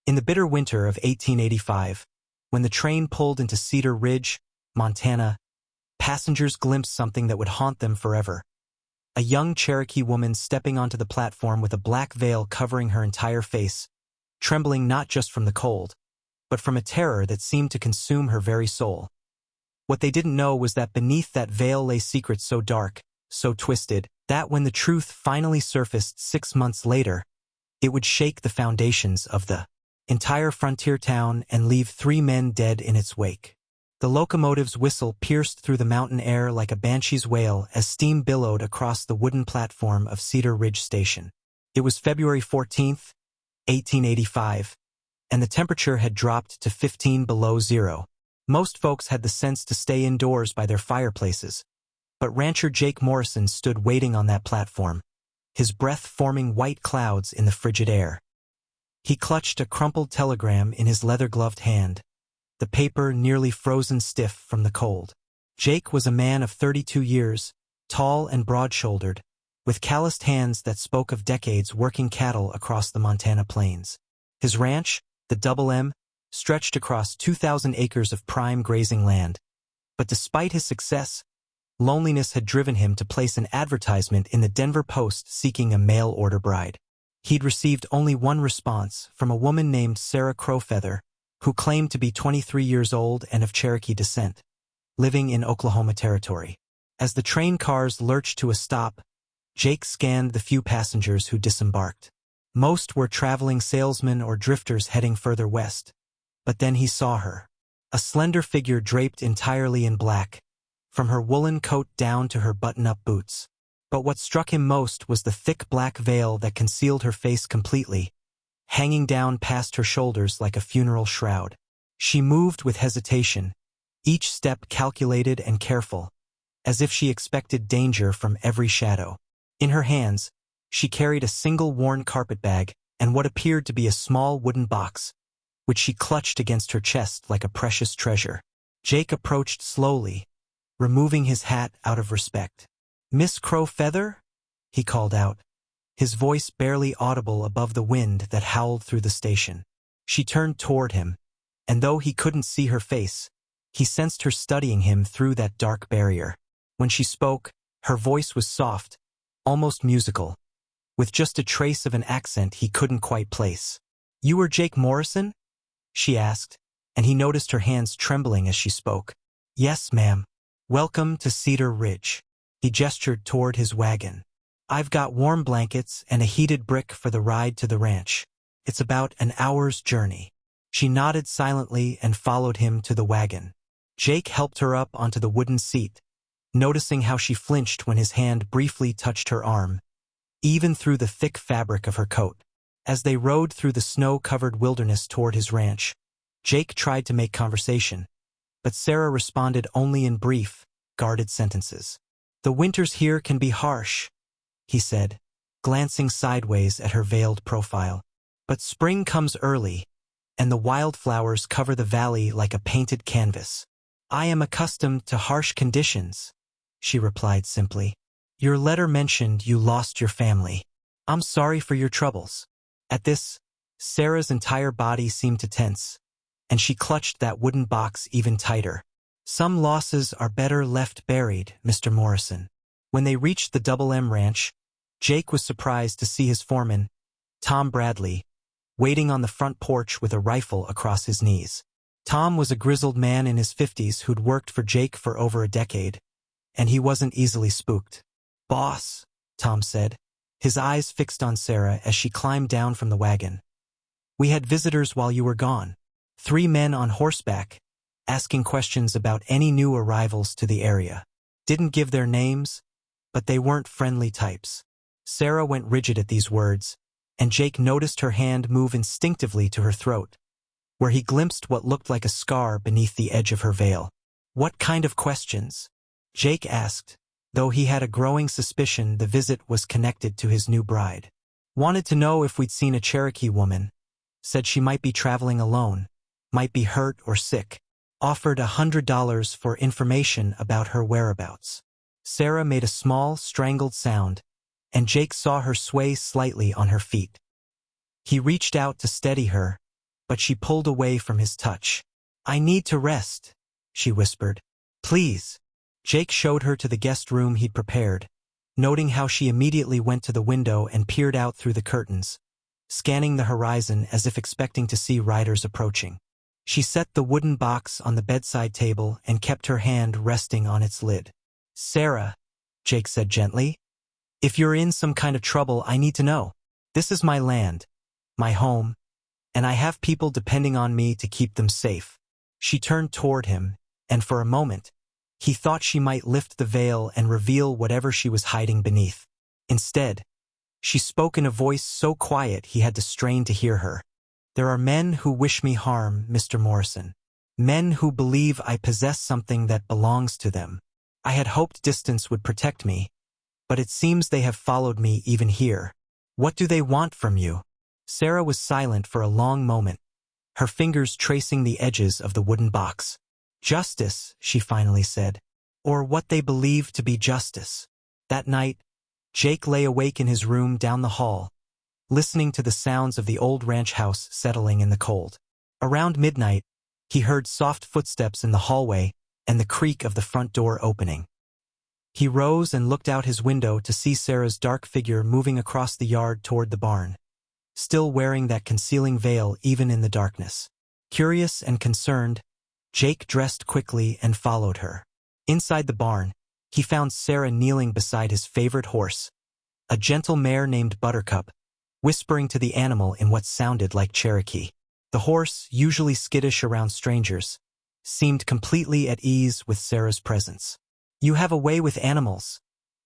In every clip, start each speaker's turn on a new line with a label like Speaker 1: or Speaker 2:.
Speaker 1: In the bitter winter of 1885, when the train pulled into Cedar Ridge, Montana, passengers glimpsed something that would haunt them forever. A young Cherokee woman stepping onto the platform with a black veil covering her entire face, trembling not just from the cold, but from a terror that seemed to consume her very soul. What they didn't know was that beneath that veil lay secrets so dark, so twisted, that when the truth finally surfaced 6 months later, it would shake the foundations of the entire frontier town and leave 3 men dead in its wake. The locomotive's whistle pierced through the mountain air like a banshee's wail as steam billowed across the wooden platform of Cedar Ridge Station. It was February 14th, 1885, and the temperature had dropped to 15 below zero. Most folks had the sense to stay indoors by their fireplaces, but rancher Jake Morrison stood waiting on that platform, his breath forming white clouds in the frigid air. He clutched a crumpled telegram in his leather-gloved hand, the paper nearly frozen stiff from the cold. Jake was a man of 32 years, tall and broad-shouldered, with calloused hands that spoke of decades working cattle across the Montana plains. His ranch, the Double M, stretched across 2,000 acres of prime grazing land. But despite his success, loneliness had driven him to place an advertisement in the Denver Post seeking a mail-order bride. He'd received only one response from a woman named Sarah Crowfeather, who claimed to be 23 years old and of Cherokee descent, living in Oklahoma Territory. As the train cars lurched to a stop, Jake scanned the few passengers who disembarked. Most were traveling salesmen or drifters heading further west. But then he saw her. A slender figure draped entirely in black, from her woolen coat down to her button-up boots. But what struck him most was the thick black veil that concealed her face completely, hanging down past her shoulders like a funeral shroud. She moved with hesitation, each step calculated and careful, as if she expected danger from every shadow. In her hands, she carried a single worn carpetbag and what appeared to be a small wooden box, which she clutched against her chest like a precious treasure. Jake approached slowly, removing his hat out of respect. "Miss Crowfeather?" he called out, his voice barely audible above the wind that howled through the station. She turned toward him, and though he couldn't see her face, he sensed her studying him through that dark barrier. When she spoke, her voice was soft, almost musical, with just a trace of an accent he couldn't quite place. "You are Jake Morrison?" she asked, and he noticed her hands trembling as she spoke. "Yes, ma'am. Welcome to Cedar Ridge." He gestured toward his wagon. "I've got warm blankets and a heated brick for the ride to the ranch. It's about an hour's journey." She nodded silently and followed him to the wagon. Jake helped her up onto the wooden seat, noticing how she flinched when his hand briefly touched her arm, even through the thick fabric of her coat. As they rode through the snow-covered wilderness toward his ranch, Jake tried to make conversation, but Sarah responded only in brief, guarded sentences. "The winters here can be harsh," he said, glancing sideways at her veiled profile. "But spring comes early, and the wildflowers cover the valley like a painted canvas." "I am accustomed to harsh conditions," she replied simply. "Your letter mentioned you lost your family. I'm sorry for your troubles." At this, Sarah's entire body seemed to tense, and she clutched that wooden box even tighter. "Some losses are better left buried, Mr. Morrison." When they reached the Double M Ranch, Jake was surprised to see his foreman, Tom Bradley, waiting on the front porch with a rifle across his knees. Tom was a grizzled man in his 50s who'd worked for Jake for over a decade, and he wasn't easily spooked. "Boss," Tom said, his eyes fixed on Sarah as she climbed down from the wagon. "We had visitors while you were gone. 3 men on horseback, asking questions about any new arrivals to the area. Didn't give their names, but they weren't friendly types." Sarah went rigid at these words, and Jake noticed her hand move instinctively to her throat, where he glimpsed what looked like a scar beneath the edge of her veil. "What kind of questions?" Jake asked, though he had a growing suspicion the visit was connected to his new bride. "Wanted to know if we'd seen a Cherokee woman. Said she might be traveling alone, might be hurt or sick. Offered $100 for information about her whereabouts." Sarah made a small, strangled sound, and Jake saw her sway slightly on her feet. He reached out to steady her, but she pulled away from his touch. "I need to rest," she whispered. "Please." Jake showed her to the guest room he'd prepared, noting how she immediately went to the window and peered out through the curtains, scanning the horizon as if expecting to see riders approaching. She set the wooden box on the bedside table and kept her hand resting on its lid. "Sarah," Jake said gently, "if you're in some kind of trouble, I need to know. This is my land, my home, and I have people depending on me to keep them safe." She turned toward him, and for a moment, he thought she might lift the veil and reveal whatever she was hiding beneath. Instead, she spoke in a voice so quiet he had to strain to hear her. "There are men who wish me harm, Mr. Morrison. Men who believe I possess something that belongs to them. I had hoped distance would protect me, but it seems they have followed me even here. What do they want from you?" Sarah was silent for a long moment, her fingers tracing the edges of the wooden box. "Justice," she finally said, "or what they believe to be justice." That night, Jake lay awake in his room down the hall, listening to the sounds of the old ranch house settling in the cold. Around midnight, he heard soft footsteps in the hallway and the creak of the front door opening. He rose and looked out his window to see Sarah's dark figure moving across the yard toward the barn, still wearing that concealing veil even in the darkness. Curious and concerned, Jake dressed quickly and followed her. Inside the barn, he found Sarah kneeling beside his favorite horse, a gentle mare named Buttercup, whispering to the animal in what sounded like Cherokee. The horse, usually skittish around strangers, seemed completely at ease with Sarah's presence. "You have a way with animals,"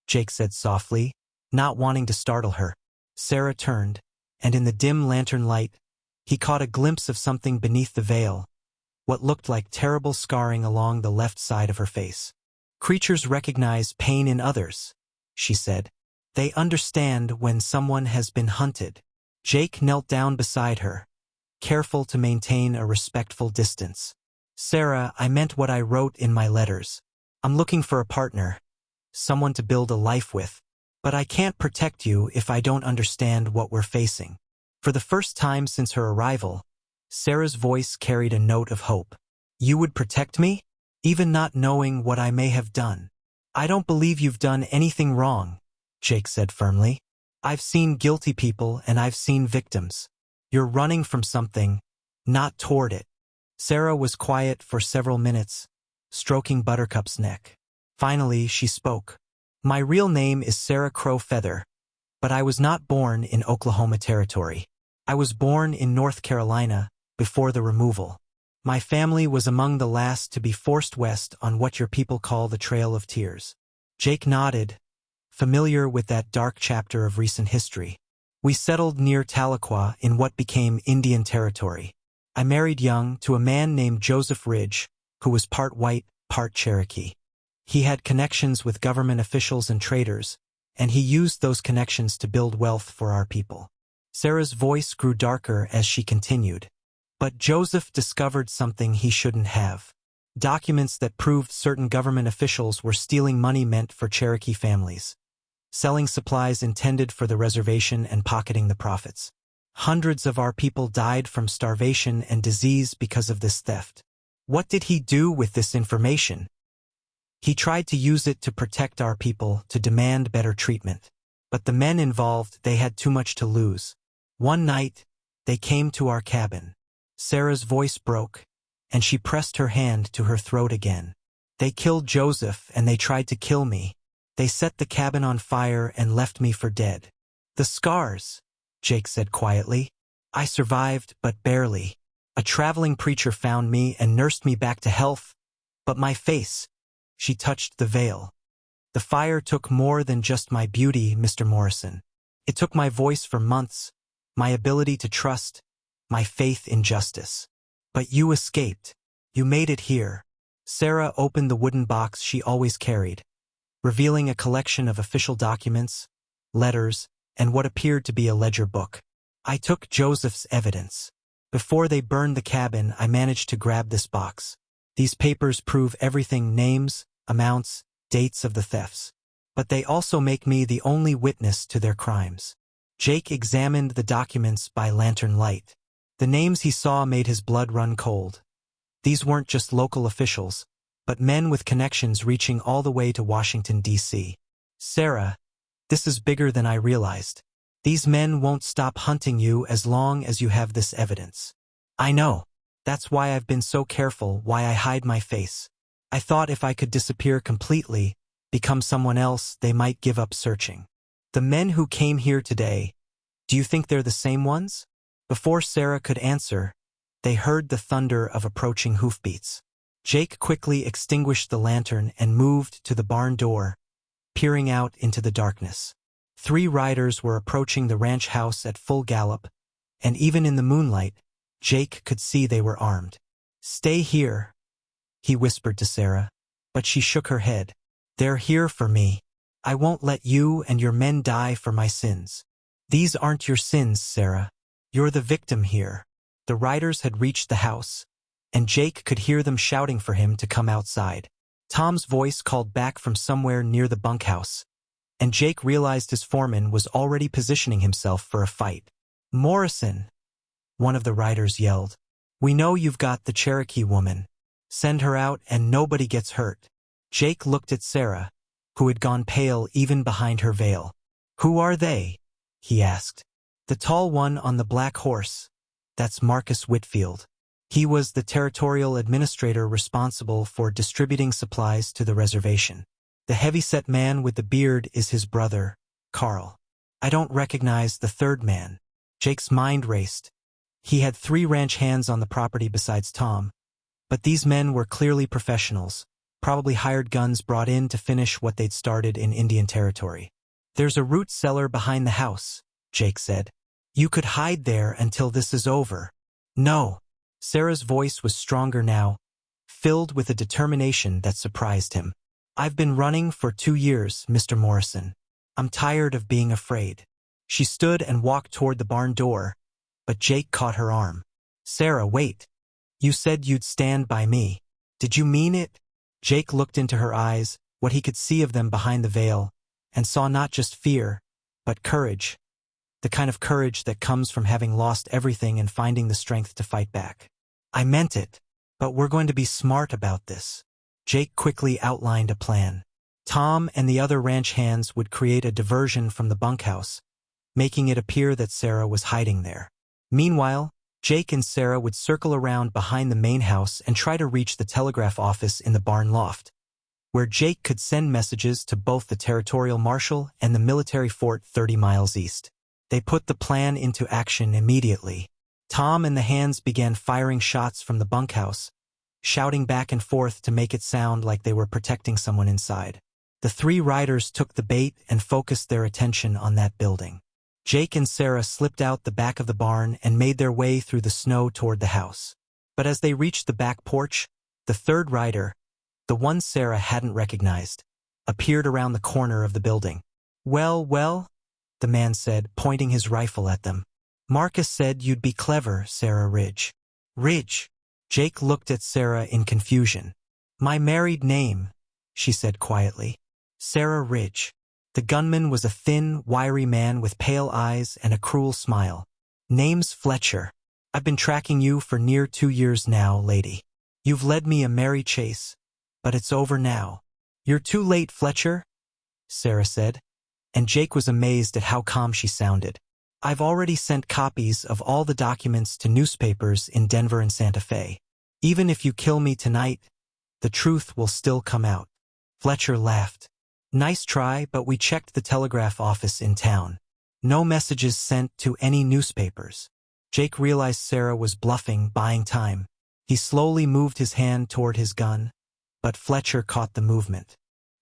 Speaker 1: Jake said softly, not wanting to startle her. Sarah turned, and in the dim lantern light, he caught a glimpse of something beneath the veil, what looked like terrible scarring along the left side of her face. "Creatures recognize pain in others," she said. "They understand when someone has been hunted." Jake knelt down beside her, careful to maintain a respectful distance. "Sarah, I meant what I wrote in my letters. I'm looking for a partner, someone to build a life with, but I can't protect you if I don't understand what we're facing." For the first time since her arrival, Sarah's voice carried a note of hope. "You would protect me? Even not knowing what I may have done?" "I don't believe you've done anything wrong," Jake said firmly. "I've seen guilty people and I've seen victims. You're running from something, not toward it." Sarah was quiet for several minutes, stroking Buttercup's neck. Finally, she spoke. "My real name is Sarah Crow Feather, but I was not born in Oklahoma Territory. I was born in North Carolina before the removal. My family was among the last to be forced west on what your people call the Trail of Tears." Jake nodded, familiar with that dark chapter of recent history. "We settled near Tahlequah in what became Indian Territory. I married young to a man named Joseph Ridge, who was part white, part Cherokee. He had connections with government officials and traders, and he used those connections to build wealth for our people." Sarah's voice grew darker as she continued. "But Joseph discovered something he shouldn't have. Documents that proved certain government officials were stealing money meant for Cherokee families, selling supplies intended for the reservation and pocketing the profits. Hundreds of our people died from starvation and disease because of this theft. What did he do with this information? He tried to use it to protect our people, to demand better treatment. But the men involved, they had too much to lose. One night, they came to our cabin." Sarah's voice broke, and she pressed her hand to her throat again. "They killed Joseph, and they tried to kill me. They set the cabin on fire and left me for dead." "The scars," Jake said quietly. "I survived, but barely. A traveling preacher found me and nursed me back to health. But my face," she touched the veil. "The fire took more than just my beauty, Mr. Morrison. It took my voice for months, my ability to trust, my faith in justice. But you escaped. You made it here." Sarah opened the wooden box she always carried, revealing a collection of official documents, letters, and what appeared to be a ledger book. "I took Joseph's evidence. Before they burned the cabin, I managed to grab this box. These papers prove everything: names, amounts, dates of the thefts. But they also make me the only witness to their crimes." Jake examined the documents by lantern light. The names he saw made his blood run cold. These weren't just local officials, but men with connections reaching all the way to Washington, D.C. Sarah, this is bigger than I realized. These men won't stop hunting you as long as you have this evidence. I know. That's why I've been so careful, why I hide my face. I thought if I could disappear completely, become someone else, they might give up searching. The men who came here today, do you think they're the same ones? Before Sarah could answer, they heard the thunder of approaching hoofbeats. Jake quickly extinguished the lantern and moved to the barn door, peering out into the darkness. 3 riders were approaching the ranch house at full gallop, and even in the moonlight, Jake could see they were armed. "Stay here," he whispered to Sarah, but she shook her head. "They're here for me. I won't let you and your men die for my sins." "These aren't your sins, Sarah. You're the victim here." The riders had reached the house, and Jake could hear them shouting for him to come outside. Tom's voice called back from somewhere near the bunkhouse, and Jake realized his foreman was already positioning himself for a fight. "Morrison," one of the riders yelled. "We know you've got the Cherokee woman. Send her out and nobody gets hurt." Jake looked at Sarah, who had gone pale even behind her veil. "Who are they?" he asked. "The tall one on the black horse. That's Marcus Whitfield. He was the territorial administrator responsible for distributing supplies to the reservation. The heavy-set man with the beard is his brother, Carl. I don't recognize the third man." Jake's mind raced. He had 3 ranch hands on the property besides Tom, but these men were clearly professionals, probably hired guns brought in to finish what they'd started in Indian Territory. "There's a root cellar behind the house," Jake said. "You could hide there until this is over." "No." Sarah's voice was stronger now, filled with a determination that surprised him. "I've been running for 2 years, Mr. Morrison. I'm tired of being afraid." She stood and walked toward the barn door, but Jake caught her arm. "Sarah, wait. You said you'd stand by me. Did you mean it?" Jake looked into her eyes, what he could see of them behind the veil, and saw not just fear, but courage. The kind of courage that comes from having lost everything and finding the strength to fight back. "I meant it, but we're going to be smart about this." Jake quickly outlined a plan. Tom and the other ranch hands would create a diversion from the bunkhouse, making it appear that Sarah was hiding there. Meanwhile, Jake and Sarah would circle around behind the main house and try to reach the telegraph office in the barn loft, where Jake could send messages to both the territorial marshal and the military fort 30 miles east. They put the plan into action immediately. Tom and the hands began firing shots from the bunkhouse, shouting back and forth to make it sound like they were protecting someone inside. The 3 riders took the bait and focused their attention on that building. Jake and Sarah slipped out the back of the barn and made their way through the snow toward the house. But as they reached the back porch, the 3rd rider, the one Sarah hadn't recognized, appeared around the corner of the building. Well, the man said, pointing his rifle at them. "Marcus said you'd be clever, Sarah Ridge." "Ridge?" Jake looked at Sarah in confusion. "My married name," she said quietly. "Sarah Ridge." The gunman was a thin, wiry man with pale eyes and a cruel smile. "Name's Fletcher. I've been tracking you for near 2 years now, lady. You've led me a merry chase, but it's over now." "You're too late, Fletcher," Sarah said, and Jake was amazed at how calm she sounded. "I've already sent copies of all the documents to newspapers in Denver and Santa Fe. Even if you kill me tonight, the truth will still come out." Fletcher laughed. "Nice try, but we checked the telegraph office in town. No messages sent to any newspapers." Jake realized Sarah was bluffing, buying time. He slowly moved his hand toward his gun, but Fletcher caught the movement.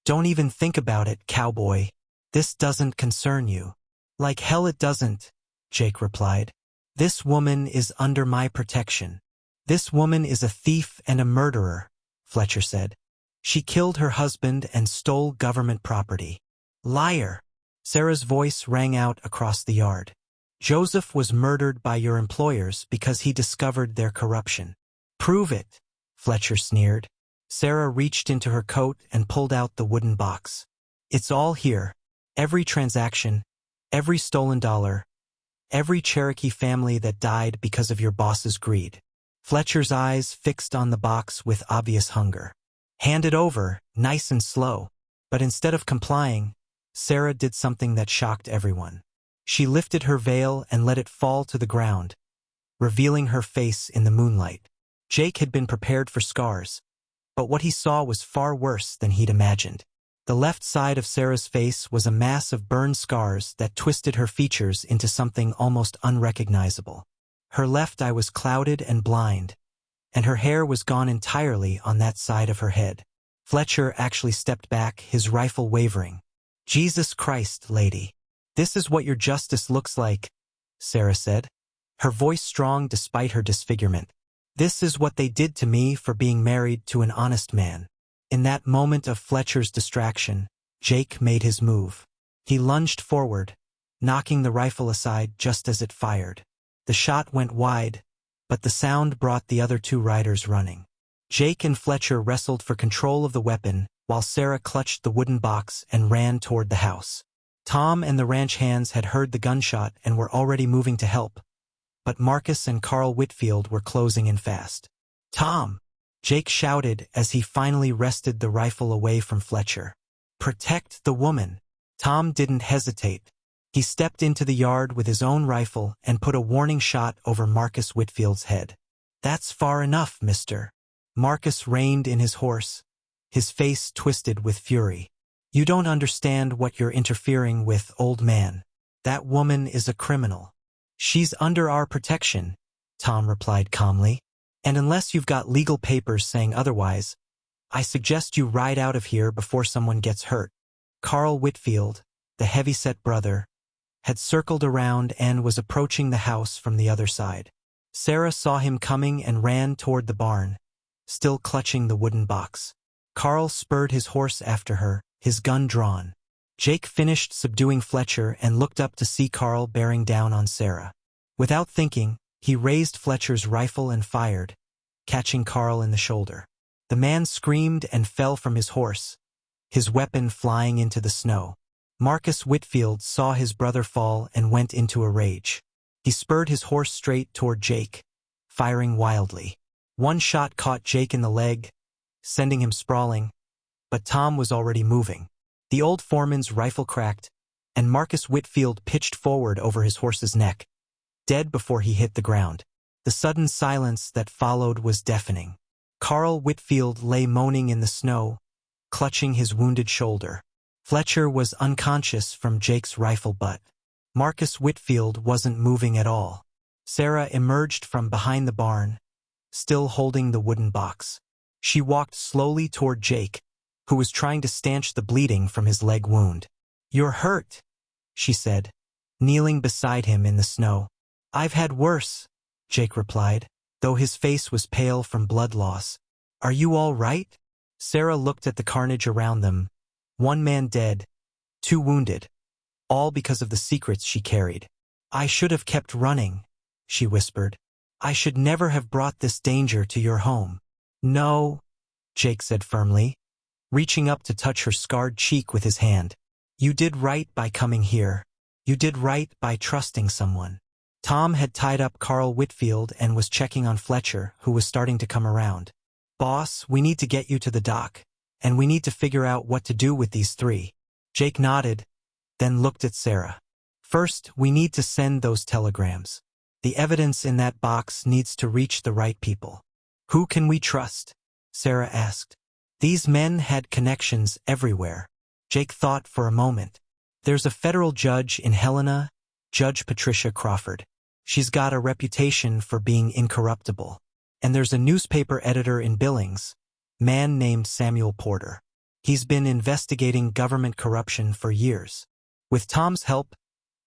Speaker 1: "Don't even think about it, cowboy. This doesn't concern you." "Like hell it doesn't," Jake replied. "This woman is under my protection." "This woman is a thief and a murderer," Fletcher said. "She killed her husband and stole government property." "Liar!" Sarah's voice rang out across the yard. "Joseph was murdered by your employers because he discovered their corruption." "Prove it," Fletcher sneered. Sarah reached into her coat and pulled out the wooden box. "It's all here. Every transaction, every stolen dollar, every Cherokee family that died because of your boss's greed. Fletcher's eyes fixed on the box with obvious hunger. Hand it over, nice and slow. But instead of complying, Sarah did something that shocked everyone. She lifted her veil and let it fall to the ground, revealing her face in the moonlight. Jake had been prepared for scars, but what he saw was far worse than he'd imagined. The left side of Sarah's face was a mass of burned scars that twisted her features into something almost unrecognizable. Her left eye was clouded and blind, and her hair was gone entirely on that side of her head. Fletcher actually stepped back, his rifle wavering. "Jesus Christ, lady. This is what your justice looks like," Sarah said, her voice strong despite her disfigurement. "This is what they did to me for being married to an honest man." In that moment of Fletcher's distraction, Jake made his move. He lunged forward, knocking the rifle aside just as it fired. The shot went wide, but the sound brought the other two riders running. Jake and Fletcher wrestled for control of the weapon, while Sarah clutched the wooden box and ran toward the house. Tom and the ranch hands had heard the gunshot and were already moving to help, but Marcus and Carl Whitfield were closing in fast. "Tom!" Jake shouted as he finally wrested the rifle away from Fletcher. "Protect the woman." Tom didn't hesitate. He stepped into the yard with his own rifle and put a warning shot over Marcus Whitfield's head. "That's far enough, mister." Marcus reined in his horse, his face twisted with fury. "You don't understand what you're interfering with, old man. That woman is a criminal." "She's under our protection," Tom replied calmly. "And unless you've got legal papers saying otherwise, I suggest you ride out of here before someone gets hurt." Carl Whitfield, the heavyset brother, had circled around and was approaching the house from the other side. Sarah saw him coming and ran toward the barn, still clutching the wooden box. Carl spurred his horse after her, his gun drawn. Jake finished subduing Fletcher and looked up to see Carl bearing down on Sarah. Without thinking, he raised Fletcher's rifle and fired, catching Carl in the shoulder. The man screamed and fell from his horse, his weapon flying into the snow. Marcus Whitfield saw his brother fall and went into a rage. He spurred his horse straight toward Jake, firing wildly. One shot caught Jake in the leg, sending him sprawling, but Tom was already moving. The old foreman's rifle cracked, and Marcus Whitfield pitched forward over his horse's neck, dead before he hit the ground. The sudden silence that followed was deafening. Carl Whitfield lay moaning in the snow, clutching his wounded shoulder. Fletcher was unconscious from Jake's rifle butt. Marcus Whitfield wasn't moving at all. Sarah emerged from behind the barn, still holding the wooden box. She walked slowly toward Jake, who was trying to stanch the bleeding from his leg wound. "You're hurt," she said, kneeling beside him in the snow. "I've had worse," Jake replied, though his face was pale from blood loss. "Are you all right?" Sarah looked at the carnage around them. One man dead, two wounded, all because of the secrets she carried. "I should have kept running," she whispered. "I should never have brought this danger to your home." "No," Jake said firmly, reaching up to touch her scarred cheek with his hand. "You did right by coming here. You did right by trusting someone." Tom had tied up Carl Whitfield and was checking on Fletcher, who was starting to come around. "Boss, we need to get you to the dock, and we need to figure out what to do with these three." Jake nodded, then looked at Sarah. "First, we need to send those telegrams. The evidence in that box needs to reach the right people." "Who can we trust?" Sarah asked. These men had connections everywhere. Jake thought for a moment. "There's a federal judge in Helena, Judge Patricia Crawford. She's got a reputation for being incorruptible. And there's a newspaper editor in Billings, man named Samuel Porter. He's been investigating government corruption for years." With Tom's help,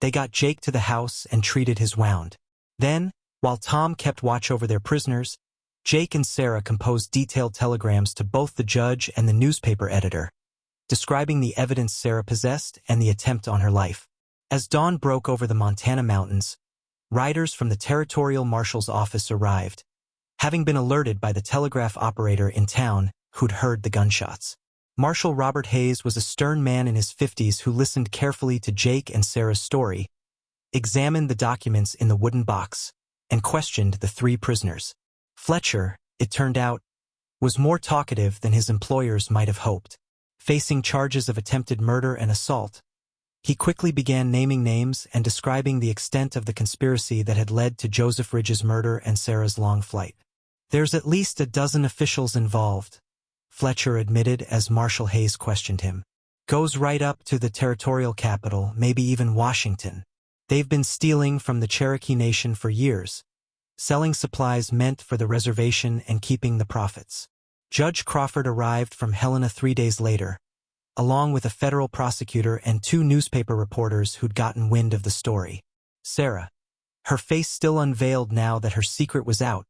Speaker 1: they got Jake to the house and treated his wound. Then, while Tom kept watch over their prisoners, Jake and Sarah composed detailed telegrams to both the judge and the newspaper editor, describing the evidence Sarah possessed and the attempt on her life. As dawn broke over the Montana mountains, riders from the Territorial Marshal's office arrived, having been alerted by the telegraph operator in town who'd heard the gunshots. Marshal Robert Hayes was a stern man in his 50s who listened carefully to Jake and Sarah's story, examined the documents in the wooden box, and questioned the 3 prisoners. Fletcher, it turned out, was more talkative than his employers might have hoped. Facing charges of attempted murder and assault, he quickly began naming names and describing the extent of the conspiracy that had led to Joseph Ridge's murder and Sarah's long flight. "There's at least a dozen officials involved," Fletcher admitted as Marshal Hayes questioned him. "Goes right up to the territorial capital, maybe even Washington. They've been stealing from the Cherokee Nation for years, selling supplies meant for the reservation and keeping the profits." Judge Crawford arrived from Helena 3 days later, along with a federal prosecutor and 2 newspaper reporters who'd gotten wind of the story. Sarah, her face still unveiled now that her secret was out,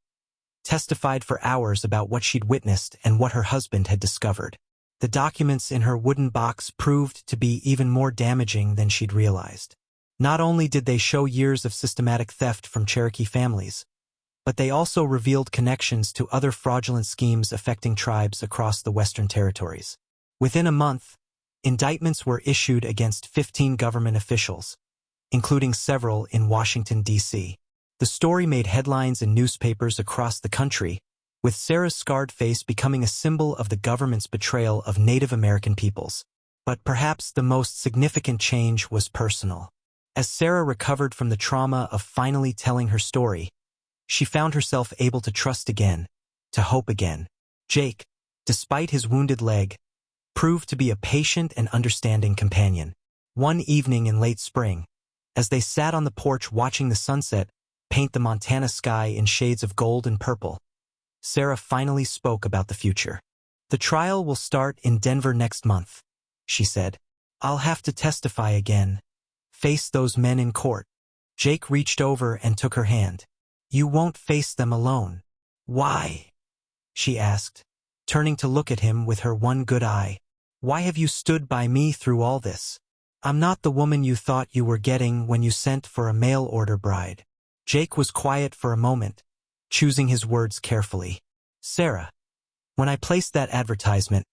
Speaker 1: testified for hours about what she'd witnessed and what her husband had discovered. The documents in her wooden box proved to be even more damaging than she'd realized. Not only did they show years of systematic theft from Cherokee families, but they also revealed connections to other fraudulent schemes affecting tribes across the Western Territories. Within a month, indictments were issued against 15 government officials, including several in Washington, D.C. The story made headlines in newspapers across the country, with Sarah's scarred face becoming a symbol of the government's betrayal of Native American peoples. But perhaps the most significant change was personal. As Sarah recovered from the trauma of finally telling her story, she found herself able to trust again, to hope again. Jake, despite his wounded leg, proved to be a patient and understanding companion. One evening in late spring, as they sat on the porch watching the sunset paint the Montana sky in shades of gold and purple, Sarah finally spoke about the future. "The trial will start in Denver next month," she said. "I'll have to testify again, face those men in court." Jake reached over and took her hand. "You won't face them alone." "Why?" she asked, turning to look at him with her one good eye. "Why have you stood by me through all this? I'm not the woman you thought you were getting when you sent for a mail-order bride." Jake was quiet for a moment, choosing his words carefully. "Sarah, when I placed that advertisement,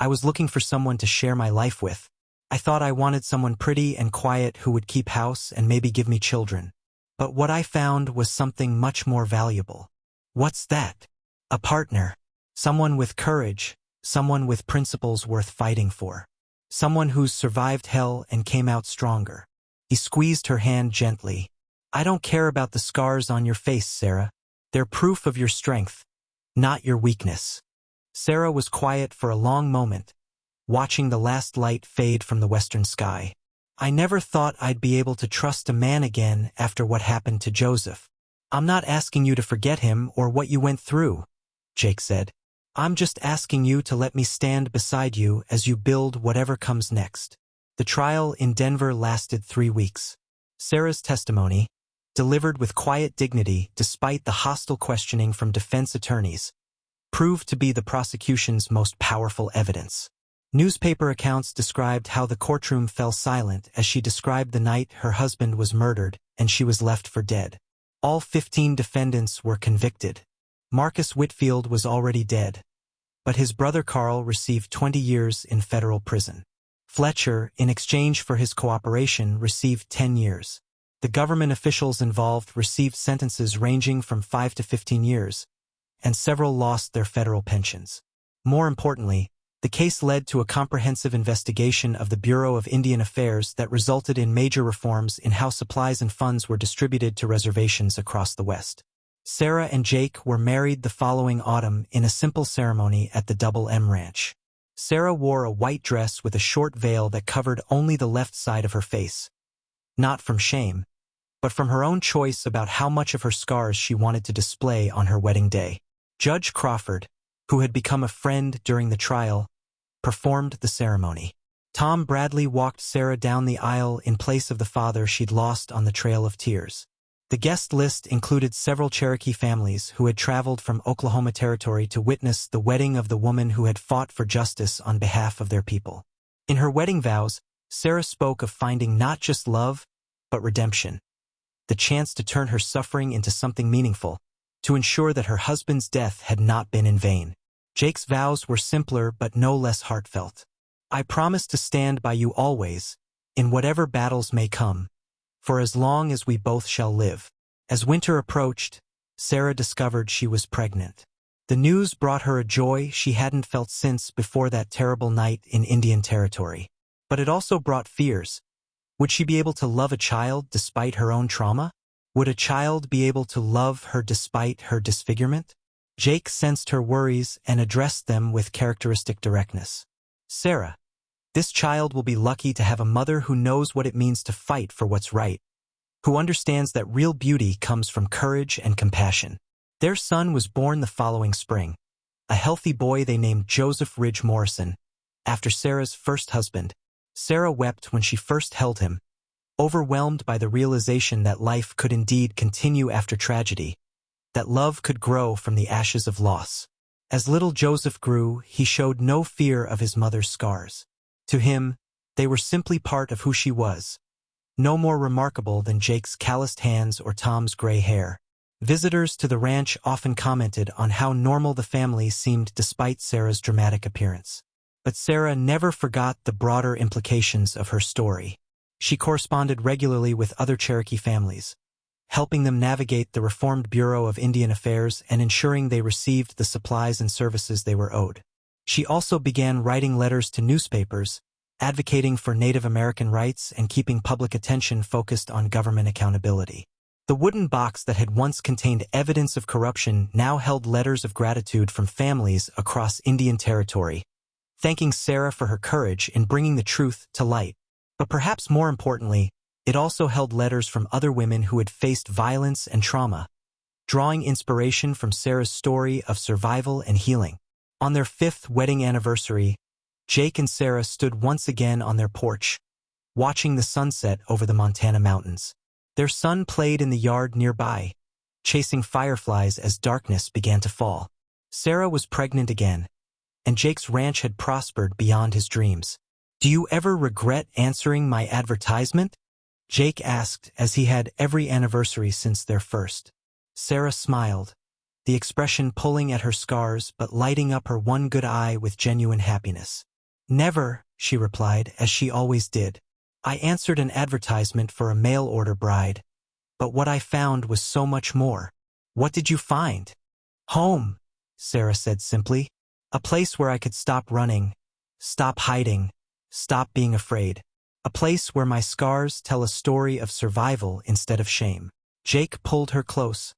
Speaker 1: I was looking for someone to share my life with. I thought I wanted someone pretty and quiet who would keep house and maybe give me children. But what I found was something much more valuable." "What's that?" "A partner. Someone with courage, someone with principles worth fighting for. Someone who's survived hell and came out stronger." He squeezed her hand gently. "I don't care about the scars on your face, Sarah. They're proof of your strength, not your weakness." Sarah was quiet for a long moment, watching the last light fade from the western sky. "I never thought I'd be able to trust a man again after what happened to Joseph." "I'm not asking you to forget him or what you went through," Jake said. "I'm just asking you to let me stand beside you as you build whatever comes next." The trial in Denver lasted 3 weeks. Sarah's testimony, delivered with quiet dignity despite the hostile questioning from defense attorneys, proved to be the prosecution's most powerful evidence. Newspaper accounts described how the courtroom fell silent as she described the night her husband was murdered and she was left for dead. All 15 defendants were convicted. Marcus Whitfield was already dead, but his brother Carl received 20 years in federal prison. Fletcher, in exchange for his cooperation, received 10 years. The government officials involved received sentences ranging from 5 to 15 years, and several lost their federal pensions. More importantly, the case led to a comprehensive investigation of the Bureau of Indian Affairs that resulted in major reforms in how supplies and funds were distributed to reservations across the West. Sarah and Jake were married the following autumn in a simple ceremony at the Double M Ranch. Sarah wore a white dress with a short veil that covered only the left side of her face, not from shame, but from her own choice about how much of her scars she wanted to display on her wedding day. Judge Crawford, who had become a friend during the trial, performed the ceremony. Tom Bradley walked Sarah down the aisle in place of the father she'd lost on the Trail of Tears. The guest list included several Cherokee families who had traveled from Oklahoma Territory to witness the wedding of the woman who had fought for justice on behalf of their people. In her wedding vows, Sarah spoke of finding not just love, but redemption. The chance to turn her suffering into something meaningful, to ensure that her husband's death had not been in vain. Jake's vows were simpler but no less heartfelt. "I promise to stand by you always, in whatever battles may come, for as long as we both shall live." As winter approached, Sarah discovered she was pregnant. The news brought her a joy she hadn't felt since before that terrible night in Indian Territory. But it also brought fears. Would she be able to love a child despite her own trauma? Would a child be able to love her despite her disfigurement? Jake sensed her worries and addressed them with characteristic directness. "Sarah, this child will be lucky to have a mother who knows what it means to fight for what's right, who understands that real beauty comes from courage and compassion." Their son was born the following spring, a healthy boy they named Joseph Ridge Morrison, after Sarah's first husband. Sarah wept when she first held him, overwhelmed by the realization that life could indeed continue after tragedy, that love could grow from the ashes of loss. As little Joseph grew, he showed no fear of his mother's scars. To him, they were simply part of who she was, no more remarkable than Jake's calloused hands or Tom's gray hair. Visitors to the ranch often commented on how normal the family seemed despite Sarah's dramatic appearance. But Sarah never forgot the broader implications of her story. She corresponded regularly with other Cherokee families, helping them navigate the Reformed Bureau of Indian Affairs and ensuring they received the supplies and services they were owed. She also began writing letters to newspapers, advocating for Native American rights and keeping public attention focused on government accountability. The wooden box that had once contained evidence of corruption now held letters of gratitude from families across Indian Territory, thanking Sarah for her courage in bringing the truth to light. But perhaps more importantly, it also held letters from other women who had faced violence and trauma, drawing inspiration from Sarah's story of survival and healing. On their 5th wedding anniversary, Jake and Sarah stood once again on their porch, watching the sunset over the Montana mountains. Their son played in the yard nearby, chasing fireflies as darkness began to fall. Sarah was pregnant again, and Jake's ranch had prospered beyond his dreams. "Do you ever regret answering my advertisement?" Jake asked, as he had every anniversary since their first. Sarah smiled, the expression pulling at her scars but lighting up her one good eye with genuine happiness. "Never," she replied, as she always did. "I answered an advertisement for a mail-order bride, but what I found was so much more." "What did you find?" "Home," Sarah said simply. "A place where I could stop running, stop hiding, stop being afraid. A place where my scars tell a story of survival instead of shame." Jake pulled her close,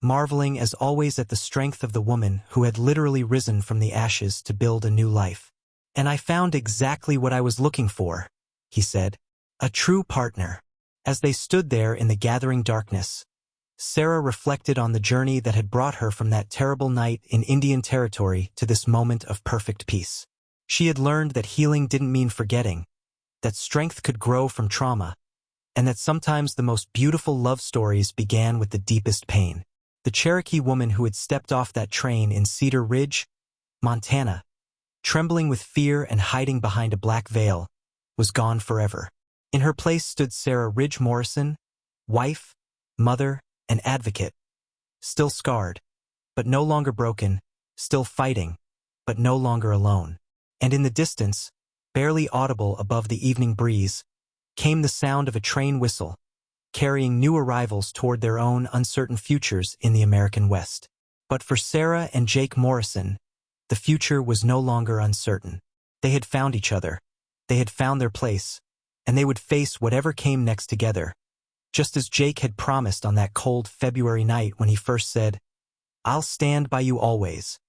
Speaker 1: marveling as always at the strength of the woman who had literally risen from the ashes to build a new life. "And I found exactly what I was looking for," he said. "A true partner." As they stood there in the gathering darkness, Sarah reflected on the journey that had brought her from that terrible night in Indian Territory to this moment of perfect peace. She had learned that healing didn't mean forgetting, that strength could grow from trauma, and that sometimes the most beautiful love stories began with the deepest pain. The Cherokee woman who had stepped off that train in Cedar Ridge, Montana, trembling with fear and hiding behind a black veil, was gone forever. In her place stood Sarah Ridge Morrison, wife, mother, and advocate, still scarred, but no longer broken, still fighting, but no longer alone. And in the distance, barely audible above the evening breeze, came the sound of a train whistle, carrying new arrivals toward their own uncertain futures in the American West. But for Sarah and Jake Morrison, the future was no longer uncertain. They had found each other, they had found their place, and they would face whatever came next together, just as Jake had promised on that cold February night when he first said, "I'll stand by you always."